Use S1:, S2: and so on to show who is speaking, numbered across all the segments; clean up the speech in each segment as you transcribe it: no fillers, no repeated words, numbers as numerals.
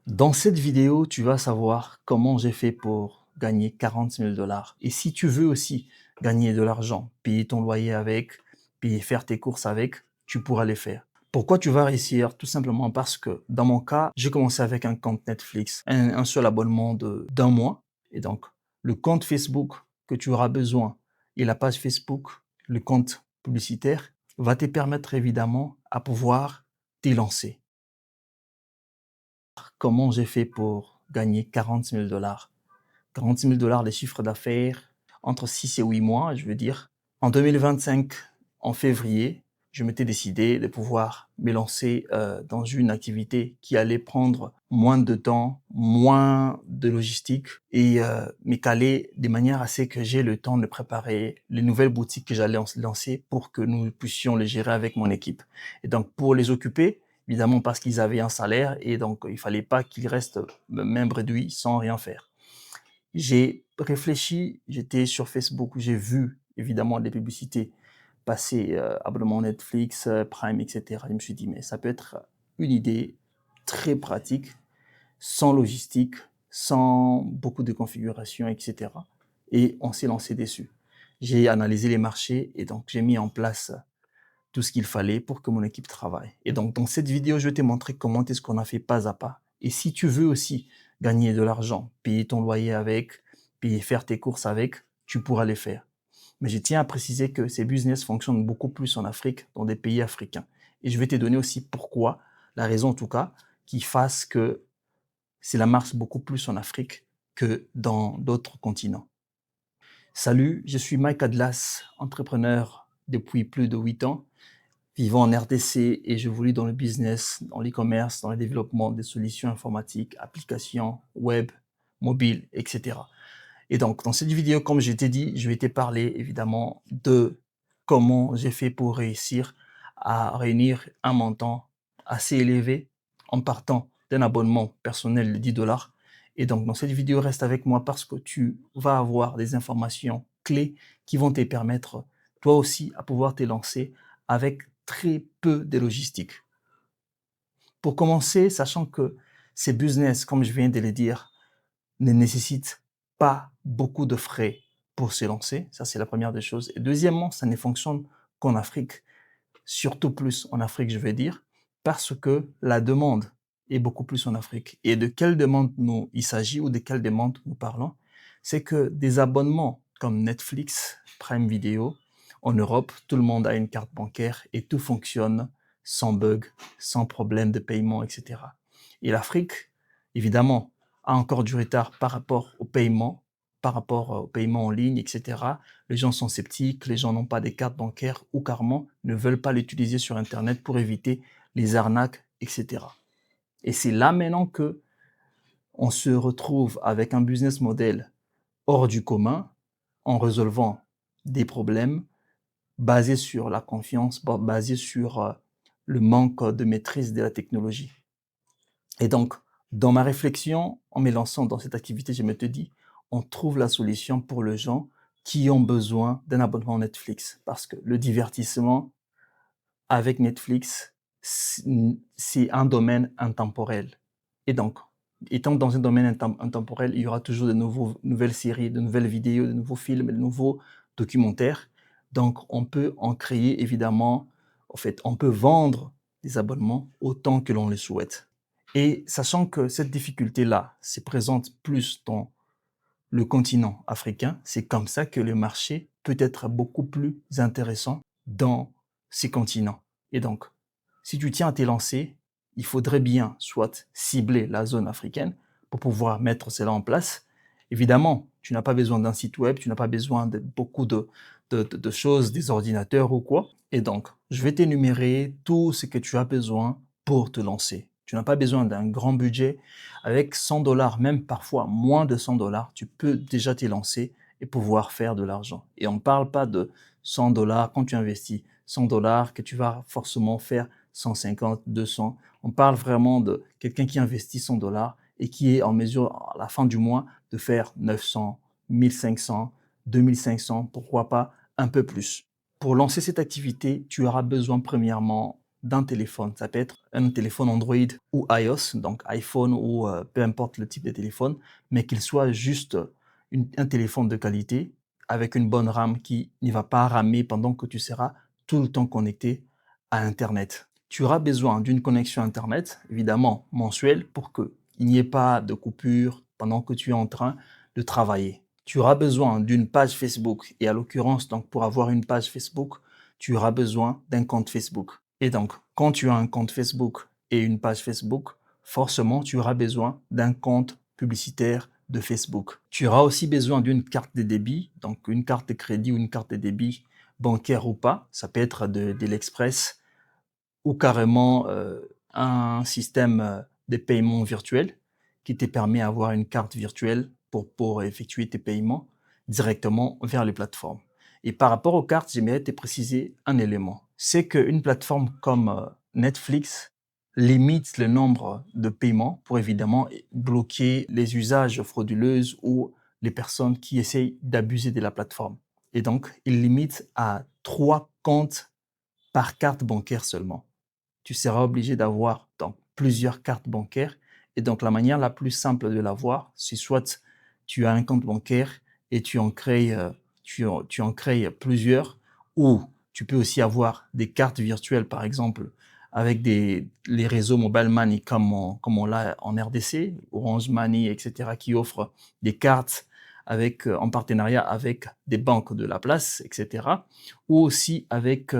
S1: Dans cette vidéo, tu vas savoir comment j'ai fait pour gagner 40 000 $. Et si tu veux aussi gagner de l'argent, payer ton loyer avec, payer, faire tes courses avec, tu pourras les faire. Pourquoi tu vas réussir? Tout simplement parce que dans mon cas, j'ai commencé avec un compte Netflix, un seul abonnement d'un mois. Et donc, le compte Facebook que tu auras besoin et la page Facebook, le compte publicitaire, va te permettre évidemment à pouvoir t'y lancer. Comment j'ai fait pour gagner 40 000 $? 40 000 $, les chiffres d'affaires entre 6 et 8 mois, je veux dire. En 2025, en février, je m'étais décidé de pouvoir me lancer dans une activité qui allait prendre moins de temps, moins de logistique et me caler de manière à ce que j'ai le temps de préparer les nouvelles boutiques que j'allais lancer pour que nous puissions les gérer avec mon équipe. Et donc, pour les occuper, évidemment parce qu'ils avaient un salaire et donc il fallait pas qu'ils restent même réduits sans rien faire. J'ai réfléchi, j'étais sur Facebook, j'ai vu évidemment des publicités passer, abonnement Netflix, Prime, et cetera. Je me suis dit: «Mais ça peut être une idée très pratique, sans logistique, sans beaucoup de configuration, et cetera», et on s'est lancé dessus. J'ai analysé les marchés et donc j'ai mis en place tout ce qu'il fallait pour que mon équipe travaille. Et donc, dans cette vidéo, je vais te montrer comment est-ce qu'on a fait pas à pas. Et si tu veux aussi gagner de l'argent, payer ton loyer avec, payer, faire tes courses avec, tu pourras les faire. Mais je tiens à préciser que ces business fonctionnent beaucoup plus en Afrique, dans des pays africains. Et je vais te donner aussi pourquoi, la raison en tout cas, qui fasse que cela marche beaucoup plus en Afrique que dans d'autres continents. Salut, je suis Mike Adlas, entrepreneur depuis plus de 8 ans, vivant en RDC, et j'évolue dans le business, dans l'e-commerce, dans le développement des solutions informatiques, applications, web, mobile, etc. Et donc, dans cette vidéo, comme je t'ai dit, je vais te parler évidemment de comment j'ai fait pour réussir à réunir un montant assez élevé en partant d'un abonnement personnel de 10 $. Et donc, dans cette vidéo, reste avec moi parce que tu vas avoir des informations clés qui vont te permettre, toi aussi, à pouvoir te lancer avec très peu de logistique. Pour commencer, sachant que ces business, comme je viens de le dire, ne nécessitent pas beaucoup de frais pour se lancer. Ça, c'est la première des choses. Et deuxièmement, ça ne fonctionne qu'en Afrique, surtout plus en Afrique, je vais dire, parce que la demande est beaucoup plus en Afrique. Et de quelle demande il s'agit ou de quelle demande nous parlons? C'est que des abonnements comme Netflix, Prime Video, en Europe, tout le monde a une carte bancaire et tout fonctionne sans bug, sans problème de paiement, etc. Et l'Afrique, évidemment, a encore du retard par rapport au paiement, par rapport au paiement en ligne, etc. Les gens sont sceptiques, les gens n'ont pas des cartes bancaires ou carrément ne veulent pas l'utiliser sur Internet pour éviter les arnaques, etc. Et c'est là maintenant que on se retrouve avec un business model hors du commun en résolvant des problèmes basés sur la confiance, basés sur le manque de maîtrise de la technologie. Et donc, dans ma réflexion, en me lançant dans cette activité, je me suis dit, on trouve la solution pour les gens qui ont besoin d'un abonnement Netflix. Parce que le divertissement avec Netflix, c'est un domaine intemporel. Et donc, étant dans un domaine intemporel, il y aura toujours de nouvelles séries, de nouvelles vidéos, de nouveaux films, de nouveaux documentaires. Donc, on peut en créer évidemment, en fait, on peut vendre des abonnements autant que l'on le souhaite. Et sachant que cette difficulté-là se présente plus dans le continent africain, c'est comme ça que le marché peut être beaucoup plus intéressant dans ces continents. Et donc, si tu tiens à te lancer, il faudrait bien soit cibler la zone africaine pour pouvoir mettre cela en place. Évidemment, tu n'as pas besoin d'un site web, tu n'as pas besoin de beaucoup de choses, des ordinateurs ou quoi. Et donc, je vais t'énumérer tout ce que tu as besoin pour te lancer. Tu n'as pas besoin d'un grand budget. Avec 100 $, même parfois moins de 100 $, tu peux déjà te lancer et pouvoir faire de l'argent. Et on ne parle pas de 100 $ quand tu investis 100 $ que tu vas forcément faire 150, 200. On parle vraiment de quelqu'un qui investit 100 $ et qui est en mesure, à la fin du mois, de faire 900, 1500, 2500, pourquoi pas un peu plus. Pour lancer cette activité, tu auras besoin premièrement d'un téléphone. Ça peut être un téléphone Android ou iOS, donc iPhone ou peu importe le type de téléphone, mais qu'il soit juste un téléphone de qualité avec une bonne RAM qui ne va pas ramer pendant que tu seras tout le temps connecté à Internet. Tu auras besoin d'une connexion Internet, évidemment mensuelle, pour qu'il n'y ait pas de coupure pendant que tu es en train de travailler. Tu auras besoin d'une page Facebook et à l'occurrence, donc pour avoir une page Facebook, tu auras besoin d'un compte Facebook. Et donc, quand tu as un compte Facebook et une page Facebook, forcément, tu auras besoin d'un compte publicitaire de Facebook. Tu auras aussi besoin d'une carte de débit, donc une carte de crédit ou une carte de débit bancaire ou pas. Ça peut être de l'Express ou carrément un système de paiement virtuel qui te permet d'avoir une carte virtuelle pour effectuer tes paiements directement vers les plateformes. Et par rapport aux cartes, j'aimerais te préciser un élément. C'est qu'une plateforme comme Netflix limite le nombre de paiements pour évidemment bloquer les usages frauduleux ou les personnes qui essayent d'abuser de la plateforme. Et donc, il limite à 3 comptes par carte bancaire seulement. Tu seras obligé d'avoir donc plusieurs cartes bancaires. Et donc, la manière la plus simple de l'avoir, c'est soit tu as un compte bancaire et tu en crées plusieurs, ou tu peux aussi avoir des cartes virtuelles, par exemple, avec les réseaux mobile money comme on l'a en RDC, Orange Money, etc., qui offrent des cartes en partenariat avec des banques de la place, etc., ou aussi avec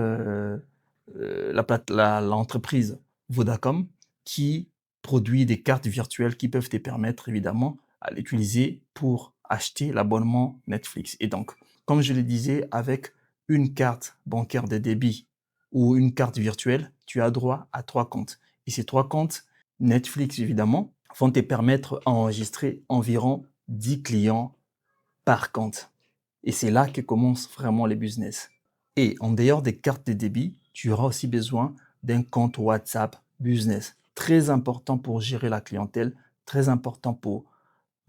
S1: l'entreprise Vodacom qui produit des cartes virtuelles qui peuvent te permettre évidemment à l'utiliser pour acheter l'abonnement Netflix. Et donc, comme je le disais, avec une carte bancaire de débit ou une carte virtuelle, tu as droit à 3 comptes. Et ces 3 comptes, Netflix évidemment, vont te permettre d'enregistrer environ 10 clients par compte. Et c'est là que commencent vraiment les business. Et en dehors des cartes de débit, tu auras aussi besoin d'un compte WhatsApp Business. Très important pour gérer la clientèle, très important pour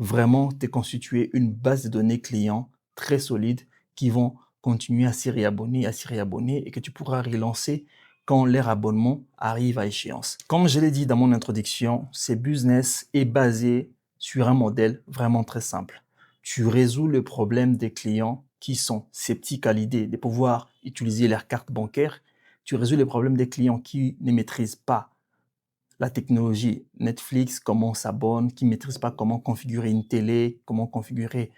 S1: vraiment te constituer une base de données clients très solide qui vont continuer à s'y réabonner et que tu pourras relancer quand leur abonnement arrive à échéance. Comme je l'ai dit dans mon introduction, ce business est basé sur un modèle vraiment très simple. Tu résous le problème des clients qui sont sceptiques à l'idée de pouvoir utiliser leur carte bancaire. Tu résous le problème des clients qui ne maîtrisent pas la technologie Netflix, comment on s'abonne, qui ne maîtrise pas comment configurer une télé, comment configurer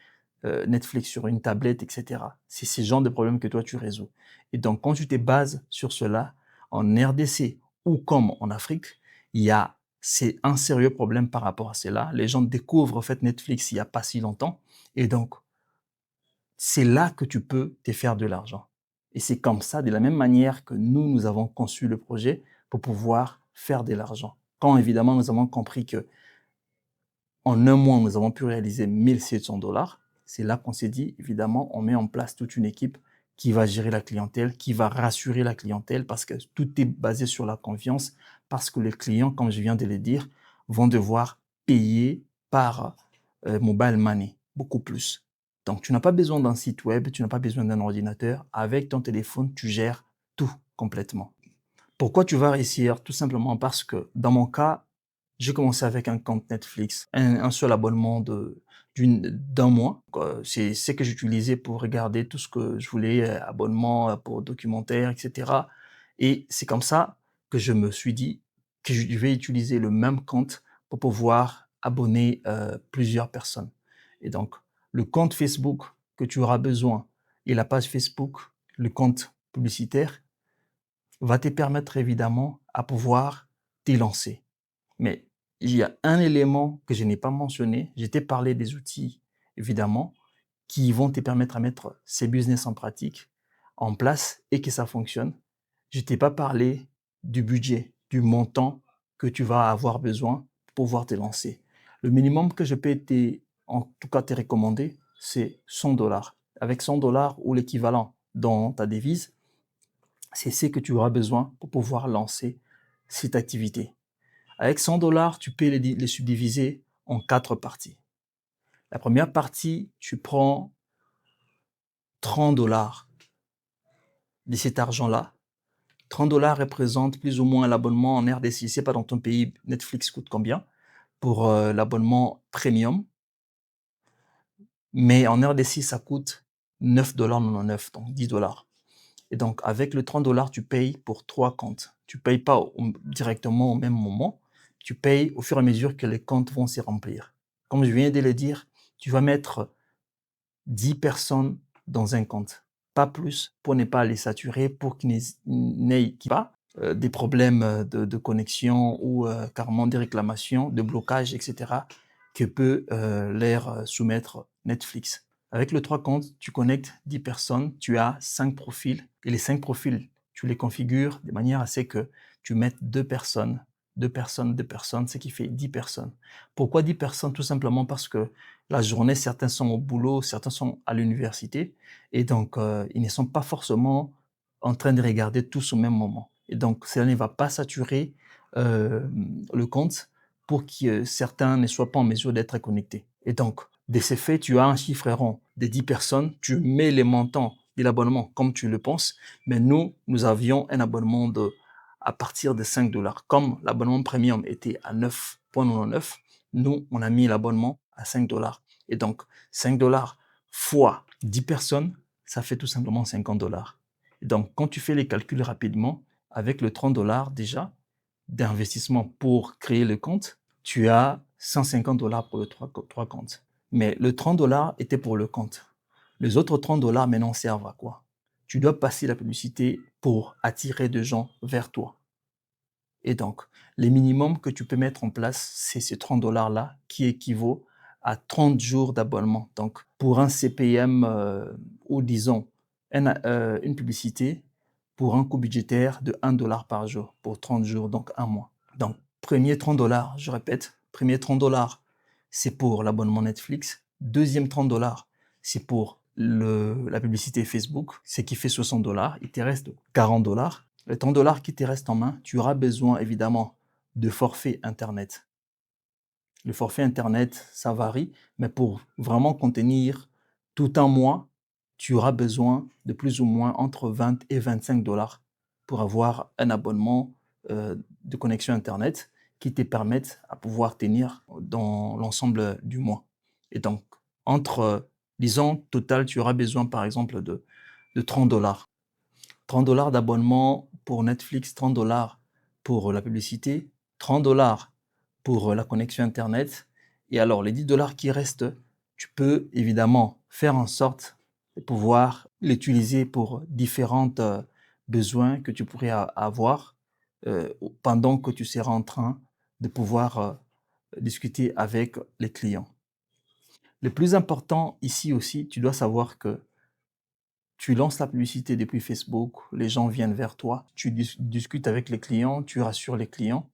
S1: Netflix sur une tablette, etc. C'est ce genre de problème que toi tu résous. Et donc, quand tu te bases sur cela, en RDC ou comme en Afrique, c'est un sérieux problème par rapport à cela. Les gens découvrent en fait Netflix il n'y a pas si longtemps. Et donc, c'est là que tu peux te faire de l'argent. Et c'est comme ça, de la même manière que nous avons conçu le projet pour pouvoir faire de l'argent. Quand évidemment nous avons compris que en un mois, nous avons pu réaliser 1 700 $, c'est là qu'on s'est dit, évidemment, on met en place toute une équipe qui va gérer la clientèle, qui va rassurer la clientèle parce que tout est basé sur la confiance, parce que les clients, comme je viens de le dire, vont devoir payer par mobile money, beaucoup plus. Donc, tu n'as pas besoin d'un site web, tu n'as pas besoin d'un ordinateur. Avec ton téléphone, tu gères tout complètement. Pourquoi tu vas réussir? Tout simplement parce que dans mon cas, j'ai commencé avec un compte Netflix, un seul abonnement d'un mois. C'est ce que j'utilisais pour regarder tout ce que je voulais, abonnement pour documentaires, etc. Et c'est comme ça que je me suis dit que je devais utiliser le même compte pour pouvoir abonner plusieurs personnes. Et donc, le compte Facebook que tu auras besoin et la page Facebook, le compte publicitaire, va te permettre évidemment à pouvoir t'élancer. Mais il y a un élément que je n'ai pas mentionné. Je t'ai parlé des outils, évidemment, qui vont te permettre à mettre ces business en pratique, en place et que ça fonctionne. Je t'ai pas parlé du budget, du montant que tu vas avoir besoin pour pouvoir te lancer. Le minimum que je peux en tout cas te recommander, c'est 100 $. Avec 100 $ ou l'équivalent dans ta devise, c'est ce que tu auras besoin pour pouvoir lancer cette activité. Avec 100 $, tu peux les subdiviser en 4 parties. La première partie, tu prends 30 $ de cet argent-là $30 représente plus ou moins l'abonnement en RDC. Je ne sais pas dans ton pays, Netflix coûte combien pour l'abonnement premium, mais en RDC, ça coûte $9,99, donc $10. Et donc, avec le $30, tu payes pour 3 comptes. Tu ne payes pas directement au même moment. Tu payes au fur et à mesure que les comptes vont se remplir. Comme je viens de le dire, tu vas mettre 10 personnes dans un compte, pas plus, pour ne pas les saturer, pour qu'ils n'aient pas des problèmes de connexion ou carrément des réclamations, de blocage, etc., que peut leur soumettre Netflix. Avec le 3 comptes, tu connectes 10 personnes, tu as 5 profils, et les 5 profils, tu les configures de manière à ce que tu mettes 2 personnes, 2 personnes, 2 personnes, ce qui fait 10 personnes. Pourquoi 10 personnes? Tout simplement parce que la journée, certains sont au boulot, certains sont à l'université, et donc ils ne sont pas forcément en train de regarder tous au même moment. Et donc, cela ne va pas saturer le compte pour que certains ne soient pas en mesure d'être connectés. Et donc, de ce fait, tu as un chiffre rond de 10 personnes, tu mets les montants de l'abonnement comme tu le penses, mais nous avions un abonnement à partir de $5. Comme l'abonnement premium était à 9,99, nous, on a mis l'abonnement à $5. Et donc, $5 fois 10 personnes, ça fait tout simplement $50. Et donc, quand tu fais les calculs rapidement, avec le $30 déjà d'investissement pour créer le compte, tu as $150 pour le 3 comptes. Mais le $30 était pour le compte. Les autres $30 maintenant servent à quoi? Tu dois passer la publicité pour attirer des gens vers toi. Et donc, les minimums que tu peux mettre en place, c'est ces $30-là qui équivaut à 30 jours d'abonnement. Donc, pour un CPM ou disons une publicité, pour un coût budgétaire de $1 par jour pour 30 jours, donc un mois. Donc, premier $30, je répète, premier $30, c'est pour l'abonnement Netflix. Deuxième $30, c'est pour la publicité Facebook, ce qui fait $60. Il te reste $40. Les $30 qui te restent en main, tu auras besoin évidemment de forfait Internet. Le forfait Internet, ça varie, mais pour vraiment contenir tout un mois, tu auras besoin de plus ou moins entre 20 et $25 pour avoir un abonnement de connexion Internet qui te permette à pouvoir tenir dans l'ensemble du mois. Et donc, disons, total, tu auras besoin par exemple de $30. $30 d'abonnement pour Netflix, $30 pour la publicité, $30 pour la connexion Internet. Et alors, les $10 qui restent, tu peux évidemment faire en sorte de pouvoir l'utiliser pour différents besoins que tu pourrais avoir pendant que tu seras en train de pouvoir discuter avec les clients. Le plus important ici aussi, tu dois savoir que tu lances la publicité depuis Facebook, les gens viennent vers toi, tu discutes avec les clients, tu rassures les clients,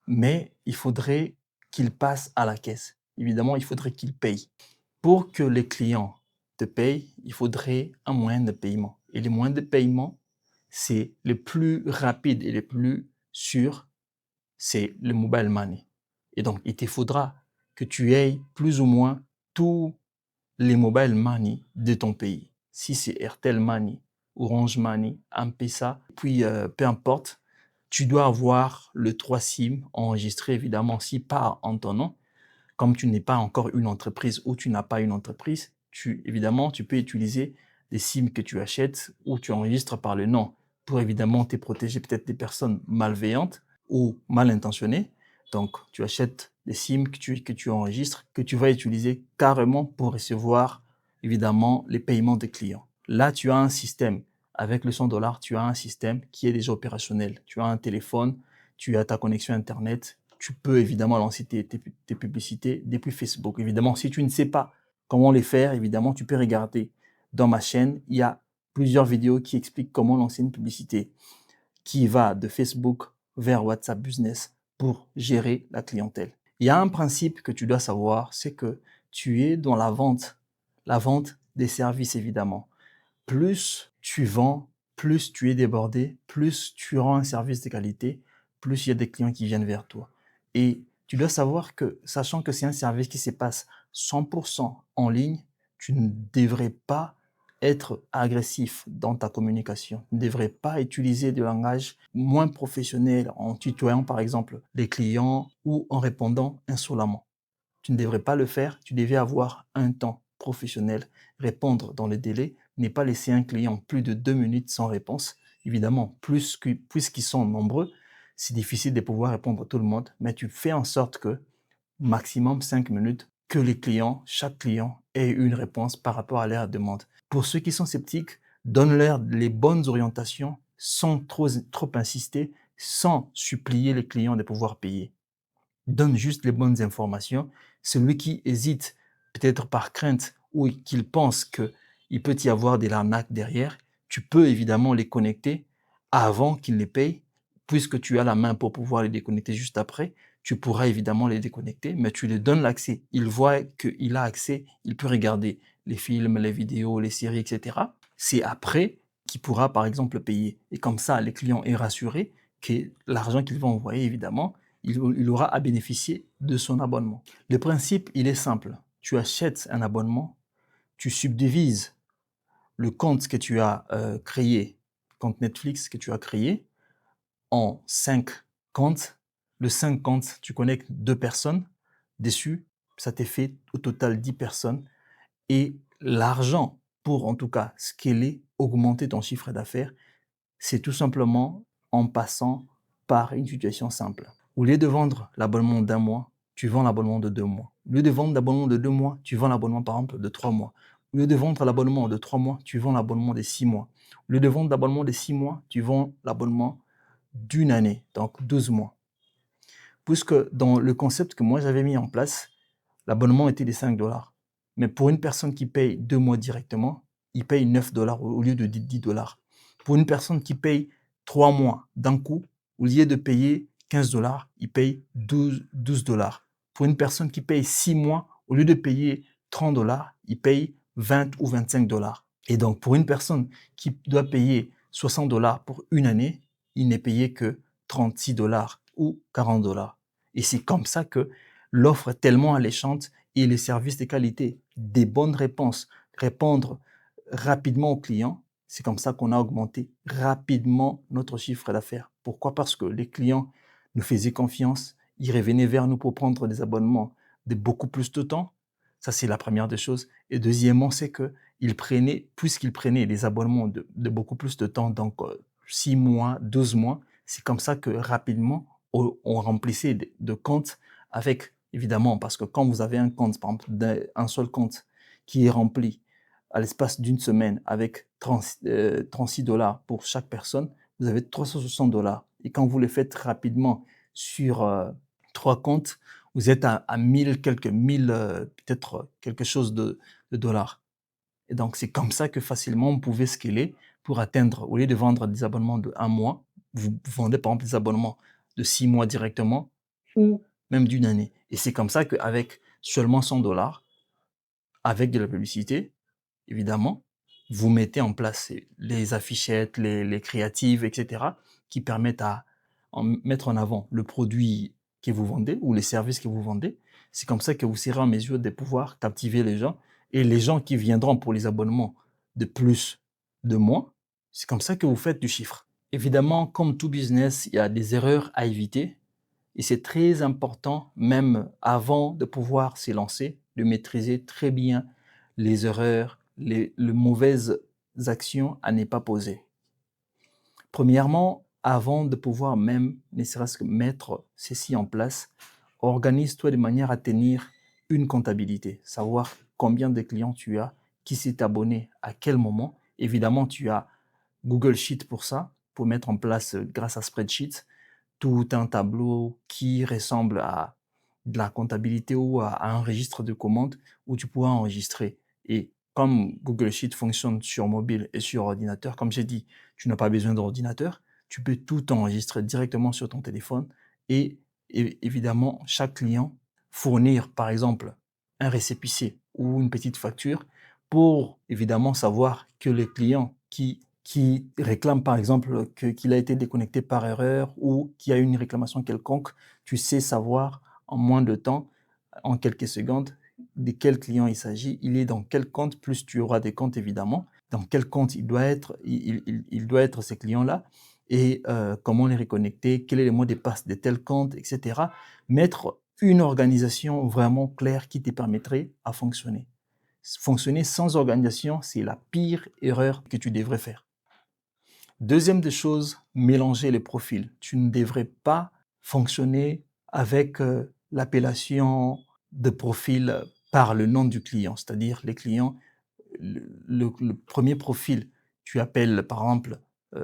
S1: mais il faudrait qu'ils passent à la caisse. Évidemment, il faudrait qu'ils payent. Pour que les clients te payent, il faudrait un moyen de paiement. Et le moyen de paiement, c'est le plus rapide et le plus sûr, c'est le mobile money. Et donc, il te faudra que tu aies plus ou moins tous les mobile money de ton pays. Si c'est Airtel Money, Orange Money, M-Pesa, puis peu importe, tu dois avoir le 3 SIM enregistré évidemment si pas en ton nom. Comme tu n'es pas encore une entreprise ou tu n'as pas une entreprise, évidemment, tu peux utiliser les SIM que tu achètes ou tu enregistres par le nom pour évidemment te protéger peut-être des personnes malveillantes ou mal intentionnées. Donc, tu achètes des SIM que tu enregistres, que tu vas utiliser carrément pour recevoir évidemment les paiements des clients. Là, tu as un système. Avec le $100, tu as un système qui est déjà opérationnel. Tu as un téléphone, tu as ta connexion Internet, tu peux évidemment lancer tes publicités depuis Facebook. Évidemment, si tu ne sais pas comment les faire, évidemment, tu peux regarder dans ma chaîne. Il y a plusieurs vidéos qui expliquent comment lancer une publicité qui va de Facebook vers WhatsApp Business pour gérer la clientèle. Il y a un principe que tu dois savoir, c'est que tu es dans la vente des services évidemment. Plus tu vends, plus tu es débordé, plus tu rends un service de qualité, plus il y a des clients qui viennent vers toi. Et tu dois savoir que, sachant que c'est un service qui se passe 100% en ligne, tu ne devrais pas être agressif dans ta communication. Tu ne devrais pas utiliser de langage moins professionnel en tutoyant par exemple les clients ou en répondant insolemment. Tu ne devrais pas le faire, tu devais avoir un temps professionnel, répondre dans les délais, ne pas laisser un client plus de 2 minutes sans réponse. Évidemment, puisqu'ils sont nombreux, c'est difficile de pouvoir répondre à tout le monde, mais tu fais en sorte que maximum 5 minutes, que chaque client ait une réponse par rapport à leur demande. Pour ceux qui sont sceptiques, donne-leur les bonnes orientations sans trop insister, sans supplier les clients de pouvoir payer. Donne juste les bonnes informations. Celui qui hésite, peut-être par crainte ou qu'il pense qu'il peut y avoir des arnaques derrière, tu peux évidemment les connecter avant qu'ils les payent, puisque tu as la main pour pouvoir les déconnecter juste après. Tu pourras évidemment les déconnecter, mais tu lui donnes l'accès. Il voit qu'il a accès, il peut regarder les films, les vidéos, les séries, etc. C'est après qu'il pourra, par exemple, payer. Et comme ça, le client est rassuré que l'argent qu'il va envoyer, évidemment, il aura à bénéficier de son abonnement. Le principe, il est simple. Tu achètes un abonnement, tu subdivises le compte que tu as créé, compte Netflix que tu as créé, en 5 comptes. Le 5 comptes, tu connectes 2 personnes dessus. Ça t'est fait au total 10 personnes. Et l'argent pour, en tout cas, scaler, augmenter ton chiffre d'affaires, c'est tout simplement en passant par une situation simple. Au lieu de vendre l'abonnement d'un mois, tu vends l'abonnement de 2 mois. Au lieu de vendre l'abonnement de 2 mois, tu vends l'abonnement par exemple de 3 mois. Au lieu de vendre l'abonnement de 3 mois, tu vends l'abonnement de 6 mois. Au lieu de vendre l'abonnement de 6 mois, tu vends l'abonnement d'une année, donc 12 mois. Puisque dans le concept que moi j'avais mis en place, l'abonnement était de 5 dollars. Mais pour une personne qui paye 2 mois directement, il paye 9 dollars au lieu de 10 dollars. Pour une personne qui paye 3 mois d'un coup, au lieu de payer 15 dollars, il paye 12 dollars. Pour une personne qui paye 6 mois, au lieu de payer 30 dollars, il paye 20 ou 25 dollars. Et donc, pour une personne qui doit payer 60 dollars pour une année, il n'est payé que 36 dollars ou 40 dollars. Et c'est comme ça que l'offre est tellement alléchante et les services de qualité, des bonnes réponses, répondre rapidement aux clients, c'est comme ça qu'on a augmenté rapidement notre chiffre d'affaires. Pourquoi? Parce que les clients nous faisaient confiance, ils revenaient vers nous pour prendre des abonnements de beaucoup plus de temps. Ça, c'est la première des choses. Et deuxièmement, c'est puisqu'ils prenaient des abonnements de beaucoup plus de temps, donc 6 mois, 12 mois, c'est comme ça que rapidement, on remplissait de comptes avec, évidemment, parce que quand vous avez un compte, par exemple, un seul compte qui est rempli à l'espace d'une semaine avec 36 dollars pour chaque personne, vous avez 360 dollars. Et quand vous le faites rapidement sur 3 comptes, vous êtes à 1000, peut-être quelque chose de dollars. Et donc, c'est comme ça que facilement on pouvait scaler pour atteindre, au lieu de vendre des abonnements de 1 mois, vous vendez par exemple des abonnements de 6 mois directement ou même d'une année. Et c'est comme ça qu'avec seulement 100 dollars, avec de la publicité, évidemment, vous mettez en place les affichettes, les créatives, etc., qui permettent à mettre en avant le produit que vous vendez ou les services que vous vendez. C'est comme ça que vous serez en mesure de pouvoir captiver les gens et les gens qui viendront pour les abonnements de plus, de moins. C'est comme ça que vous faites du chiffre. Évidemment, comme tout business, il y a des erreurs à éviter et c'est très important, même avant de pouvoir se lancer, de maîtriser très bien les erreurs, les mauvaises actions à ne pas poser. Premièrement, avant de pouvoir même, ne serait-ce que mettre ceci en place, organise-toi de manière à tenir une comptabilité, savoir combien de clients tu as, qui s'est abonné, à quel moment. Évidemment, tu as Google Sheet pour ça, pour mettre en place grâce à Spreadsheet, tout un tableau qui ressemble à de la comptabilité ou à un registre de commandes où tu pourras enregistrer. Et comme Google Sheet fonctionne sur mobile et sur ordinateur, comme j'ai dit, tu n'as pas besoin d'ordinateur, tu peux tout enregistrer directement sur ton téléphone et évidemment, chaque client fournir, par exemple, un récépissé ou une petite facture pour évidemment savoir que les clients qui réclame par exemple qu'il a été déconnecté par erreur ou qu'il y a une réclamation quelconque, tu sais savoir en moins de temps, en quelques secondes, de quel client il s'agit, il est dans quel compte, plus tu auras des comptes évidemment. dans quel compte il doit être ces clients-là et comment les reconnecter, quel est le mot de passe de tel compte, etc. Mettre une organisation vraiment claire qui te permettrait à fonctionner. Fonctionner sans organisation, c'est la pire erreur que tu devrais faire. Deuxième des choses, mélanger les profils. Tu ne devrais pas fonctionner avec l'appellation de profil par le nom du client, c'est-à-dire les clients, le premier profil, tu appelles par exemple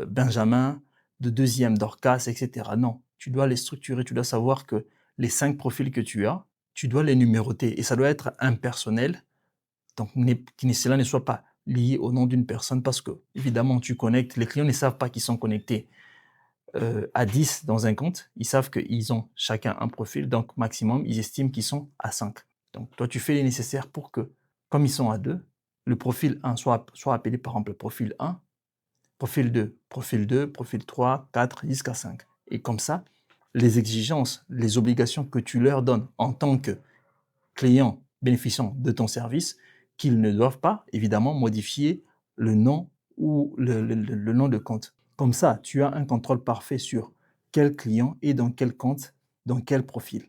S1: Benjamin, le deuxième Dorcas, etc. Non, tu dois les structurer, tu dois savoir que les 5 profils que tu as, tu dois les numéroter et ça doit être impersonnel, donc cela ne soit pas lié au nom d'une personne parce que, évidemment, tu connectes, les clients ne savent pas qu'ils sont connectés à 10 dans un compte, ils savent qu'ils ont chacun un profil, donc maximum, ils estiment qu'ils sont à 5. Donc toi, tu fais les nécessaires pour que, comme ils sont à 2, le profil 1 soit appelé par exemple profil 1, profil 2, profil 2, profil 3, 4, jusqu'à 5. Et comme ça, les exigences, les obligations que tu leur donnes en tant que client bénéficiant de ton service, qu'ils ne doivent pas, évidemment, modifier le nom ou le nom de compte. Comme ça, tu as un contrôle parfait sur quel client est dans quel compte, dans quel profil.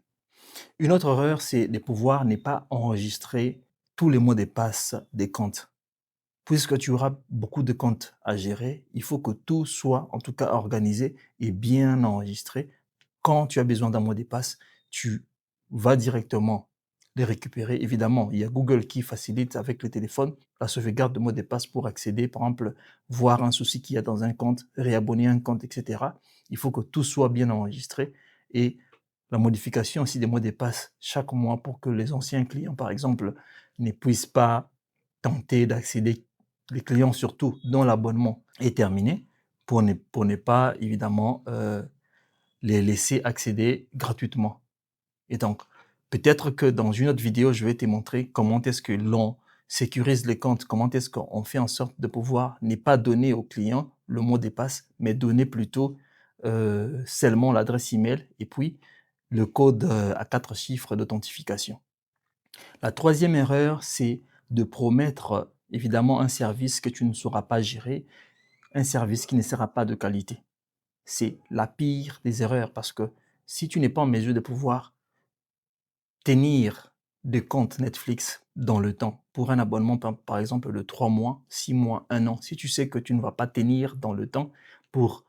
S1: Une autre erreur, c'est de pouvoir ne pas enregistrer tous les mots de passe des comptes. Puisque tu auras beaucoup de comptes à gérer, il faut que tout soit en tout cas organisé et bien enregistré. Quand tu as besoin d'un mot de passe, tu vas directement les récupérer. Évidemment, il y a Google qui facilite avec le téléphone la sauvegarde de mots de passe pour accéder, par exemple, voir un souci qu'il y a dans un compte, réabonner un compte, etc. Il faut que tout soit bien enregistré et la modification aussi des mots de passe chaque mois pour que les anciens clients, par exemple, ne puissent pas tenter d'accéder, les clients surtout dont l'abonnement est terminé, pour ne pas évidemment les laisser accéder gratuitement. Et donc, peut-être que dans une autre vidéo, je vais te montrer comment est-ce que l'on sécurise les comptes, comment est-ce qu'on fait en sorte de pouvoir ne pas donner au client le mot de passe, mais donner plutôt seulement l'adresse email et puis le code à 4 chiffres d'authentification. La troisième erreur, c'est de promettre évidemment un service que tu ne sauras pas gérer, un service qui ne sera pas de qualité. C'est la pire des erreurs parce que si tu n'es pas en mesure de pouvoir tenir des comptes Netflix dans le temps pour un abonnement par exemple de 3 mois, 6 mois, 1 an, si tu sais que tu ne vas pas tenir dans le temps pour,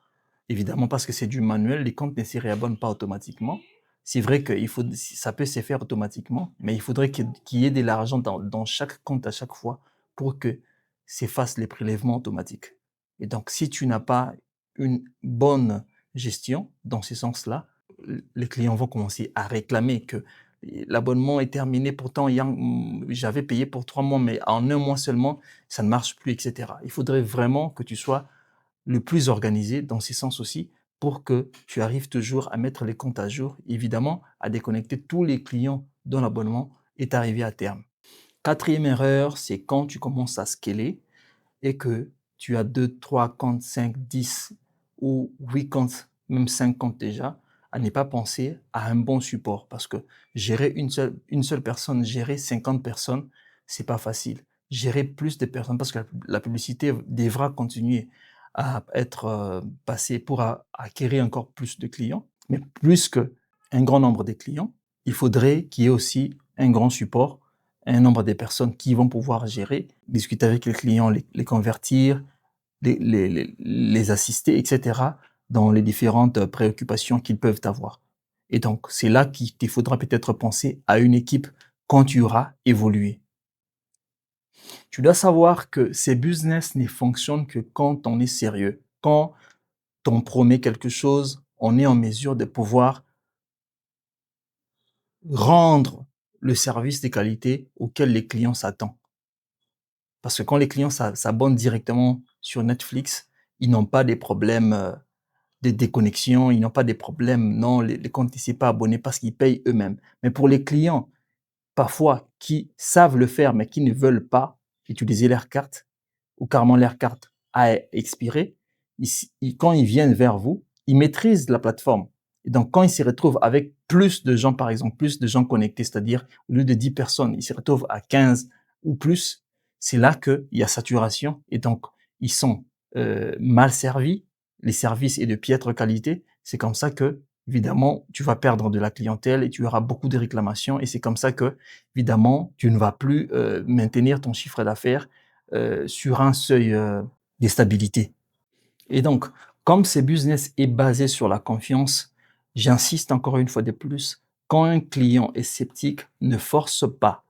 S1: évidemment parce que c'est du manuel, les comptes ne se réabonnent pas automatiquement. C'est vrai que ça peut se faire automatiquement, mais il faudrait qu'il y ait de l'argent dans chaque compte à chaque fois pour que s'effacent les prélèvements automatiques. Et donc, si tu n'as pas une bonne gestion dans ce sens-là, les clients vont commencer à réclamer que l'abonnement est terminé, pourtant j'avais payé pour 3 mois, mais en 1 mois seulement, ça ne marche plus, etc. Il faudrait vraiment que tu sois le plus organisé dans ce sens aussi pour que tu arrives toujours à mettre les comptes à jour, évidemment, à déconnecter tous les clients dont l'abonnement est arrivé à terme. Quatrième erreur, c'est quand tu commences à scaler et que tu as 2, 3 comptes, 5, 10 ou 8 comptes, même 5 comptes déjà, à ne pas penser à un bon support parce que gérer une seule personne, gérer 50 personnes, c'est pas facile. Gérer plus de personnes parce que la publicité devra continuer à être passée pour acquérir encore plus de clients, mais plus qu'un grand nombre de clients, il faudrait qu'il y ait aussi un grand support, un nombre de personnes qui vont pouvoir gérer, discuter avec les clients, les convertir, les assister, etc., dans les différentes préoccupations qu'ils peuvent avoir. Et donc, c'est là qu'il te faudra peut-être penser à une équipe quand tu auras évolué. Tu dois savoir que ces business ne fonctionnent que quand on est sérieux. Quand on promet quelque chose, on est en mesure de pouvoir rendre le service de qualité auquel les clients s'attendent. Parce que quand les clients s'abonnent directement sur Netflix, ils n'ont pas des problèmes de déconnexion, ils n'ont pas des problèmes, non, les comptes ne sont pas abonnés parce qu'ils payent eux-mêmes. Mais pour les clients, parfois, qui savent le faire, mais qui ne veulent pas utiliser leur carte, ou carrément leur carte a expiré, quand ils viennent vers vous, ils maîtrisent la plateforme. Et donc, quand ils se retrouvent avec plus de gens, par exemple, plus de gens connectés, c'est-à-dire au lieu de 10 personnes, ils se retrouvent à 15 ou plus, c'est là qu'il y a saturation et donc ils sont mal servis, les services est de piètre qualité. C'est comme ça que, évidemment, tu vas perdre de la clientèle et tu auras beaucoup de réclamations et c'est comme ça que, évidemment, tu ne vas plus maintenir ton chiffre d'affaires sur un seuil de stabilité. Et donc, comme ce business est basé sur la confiance, j'insiste encore une fois de plus, quand un client est sceptique, ne force pas.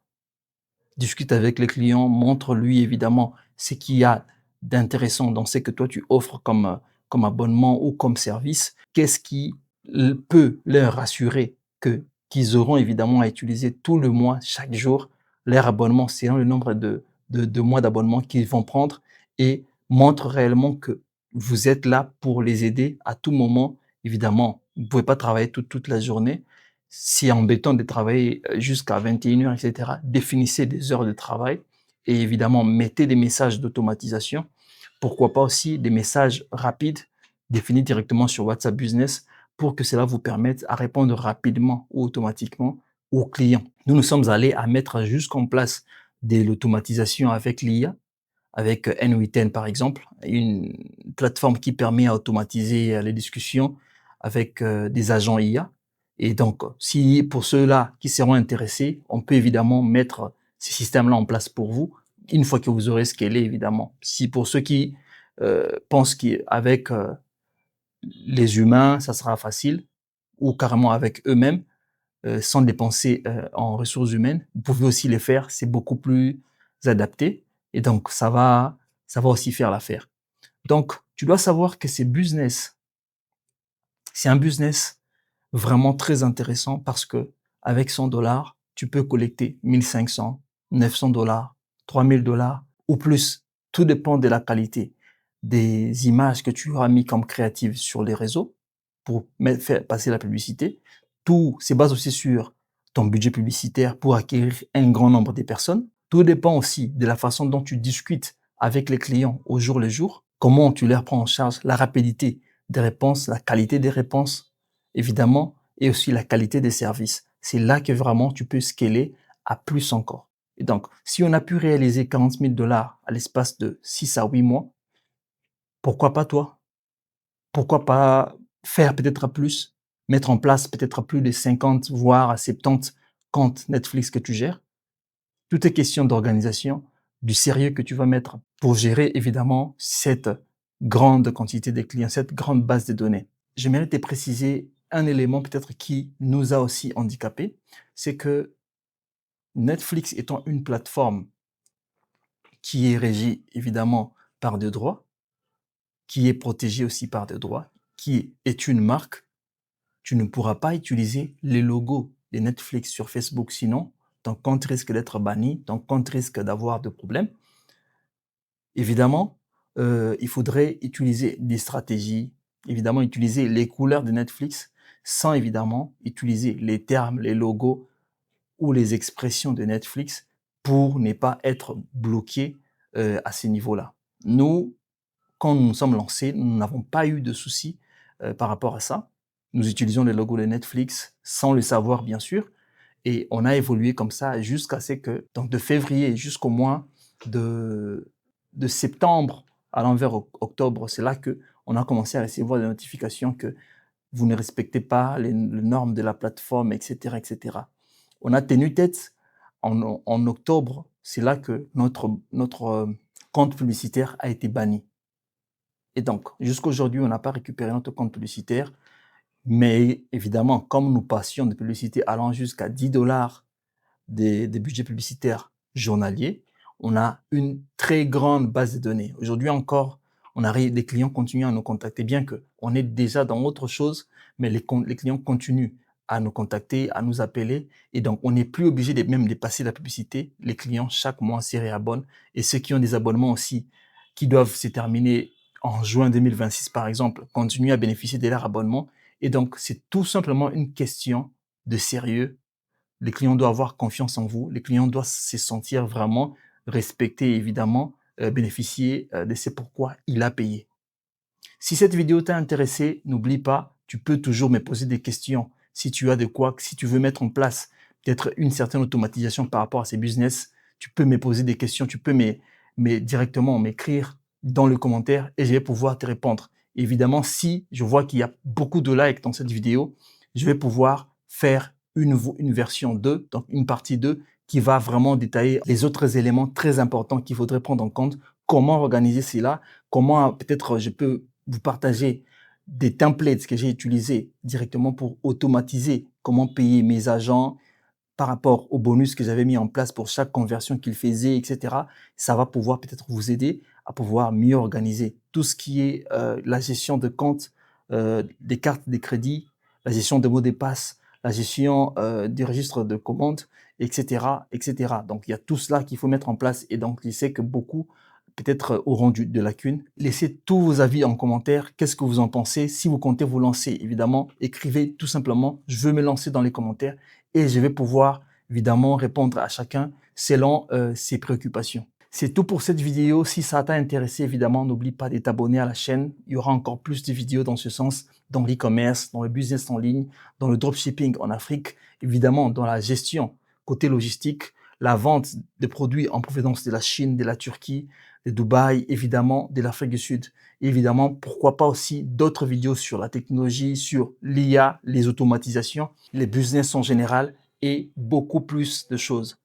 S1: Discute avec le client, montre-lui évidemment ce qu'il y a d'intéressant dans ce que toi tu offres comme abonnement ou comme service. Qu'est-ce qui peut leur assurer que qu'ils auront évidemment à utiliser tout le mois, chaque jour, leur abonnement selon le nombre de mois d'abonnement qu'ils vont prendre et montre réellement que vous êtes là pour les aider à tout moment. Évidemment, vous ne pouvez pas travailler toute la journée, c'est embêtant de travailler jusqu'à 21 heures, etc. Définissez des heures de travail et évidemment, mettez des messages d'automatisation. Pourquoi pas aussi des messages rapides définis directement sur WhatsApp Business pour que cela vous permette à répondre rapidement ou automatiquement aux clients. Nous sommes allés à mettre jusqu'en place de l'automatisation avec l'IA, avec N8N par exemple, une plateforme qui permet à automatiser les discussions avec des agents IA. Et donc, si pour ceux-là qui seront intéressés, on peut évidemment mettre ces systèmes-là en place pour vous, une fois que vous aurez scalé, évidemment. Si pour ceux qui pensent qu'avec les humains, ça sera facile, ou carrément avec eux-mêmes, sans dépenser en ressources humaines, vous pouvez aussi les faire, c'est beaucoup plus adapté, et donc ça va aussi faire l'affaire. Donc, tu dois savoir que c'est un business vraiment très intéressant parce que avec 100 $, tu peux collecter 1500, 900 $, 3000 $ ou plus. Tout dépend de la qualité des images que tu auras mis comme créatives sur les réseaux pour faire passer la publicité. Tout se base aussi sur ton budget publicitaire pour acquérir un grand nombre de personnes. Tout dépend aussi de la façon dont tu discutes avec les clients au jour le jour, comment tu les prends en charge, la rapidité des réponses, la qualité des réponses, évidemment, et aussi la qualité des services. C'est là que vraiment tu peux scaler à plus encore. Et donc, si on a pu réaliser 40 000 $ à l'espace de 6 à 8 mois, pourquoi pas toi? Pourquoi pas faire peut-être plus, mettre en place peut-être plus de 50, voire à 70 comptes Netflix que tu gères? Tout est question d'organisation, du sérieux que tu vas mettre pour gérer évidemment cette grande quantité de clients, cette grande base de données. J'aimerais te préciser un élément peut-être qui nous a aussi handicapés, c'est que Netflix étant une plateforme qui est régie évidemment par des droits, qui est protégée aussi par des droits, qui est une marque, tu ne pourras pas utiliser les logos de Netflix sur Facebook, sinon ton compte risque d'être banni, ton compte risque d'avoir des problèmes. Évidemment, il faudrait utiliser des stratégies, évidemment utiliser les couleurs de Netflix sans évidemment utiliser les termes, les logos ou les expressions de Netflix pour ne pas être bloqué à ces niveaux-là. Nous, quand nous nous sommes lancés, nous n'avons pas eu de soucis par rapport à ça. Nous utilisons les logos de Netflix sans le savoir, bien sûr, et on a évolué comme ça jusqu'à ce que, donc de février jusqu'au mois de, de septembre à l'envers octobre, c'est là que on a commencé à recevoir des notifications que vous ne respectez pas les normes de la plateforme, etc., etc. On a tenu tête en octobre, c'est là que notre compte publicitaire a été banni. Et donc, jusqu'à aujourd'hui, on n'a pas récupéré notre compte publicitaire. Mais évidemment, comme nous passions de publicité allant jusqu'à 10 $ des budgets publicitaires journaliers, on a une très grande base de données. Aujourd'hui encore, on a des clients continuent à nous contacter, bien qu'on est déjà dans autre chose, mais les clients continuent à nous contacter, à nous appeler. Et donc, on n'est plus obligé de même de passer la publicité. Les clients, chaque mois, s'y réabonnent. Et ceux qui ont des abonnements aussi, qui doivent se terminer en juin 2026, par exemple, continuent à bénéficier de leur abonnement. Et donc, c'est tout simplement une question de sérieux. Les clients doivent avoir confiance en vous. Les clients doivent se sentir vraiment respectés, évidemment, bénéficier de ce pourquoi il a payé. Si cette vidéo t'a intéressé, n'oublie pas, tu peux toujours me poser des questions. Si tu as de quoi, si tu veux mettre en place peut-être une certaine automatisation par rapport à ces business, tu peux me poser des questions, tu peux directement m'écrire dans le commentaire et je vais pouvoir te répondre. Évidemment, si je vois qu'il y a beaucoup de likes dans cette vidéo, je vais pouvoir faire une version 2, donc une partie 2, qui va vraiment détailler les autres éléments très importants qu'il faudrait prendre en compte, comment organiser cela, comment peut-être je peux vous partager des templates que j'ai utilisés directement pour automatiser comment payer mes agents par rapport aux bonus que j'avais mis en place pour chaque conversion qu'ils faisaient, etc. Ça va pouvoir peut-être vous aider à pouvoir mieux organiser tout ce qui est la gestion de compte, des cartes de crédit, la gestion de mots de passe, la gestion du registre de commandes, etc., etc. Donc, il y a tout cela qu'il faut mettre en place et donc, je sais que beaucoup peut-être auront de lacunes. Laissez tous vos avis en commentaire. Qu'est-ce que vous en pensez? Si vous comptez vous lancer, évidemment, écrivez tout simplement « Je veux me lancer » dans les commentaires et je vais pouvoir évidemment répondre à chacun selon ses préoccupations. C'est tout pour cette vidéo. Si ça t'a intéressé, évidemment, n'oublie pas de t'abonner à la chaîne. Il y aura encore plus de vidéos dans ce sens, dans l'e-commerce, dans le business en ligne, dans le dropshipping en Afrique, évidemment dans la gestion côté logistique, la vente de produits en provenance de la Chine, de la Turquie, de Dubaï, évidemment de l'Afrique du Sud. Et évidemment, pourquoi pas aussi d'autres vidéos sur la technologie, sur l'IA, les automatisations, les business en général et beaucoup plus de choses.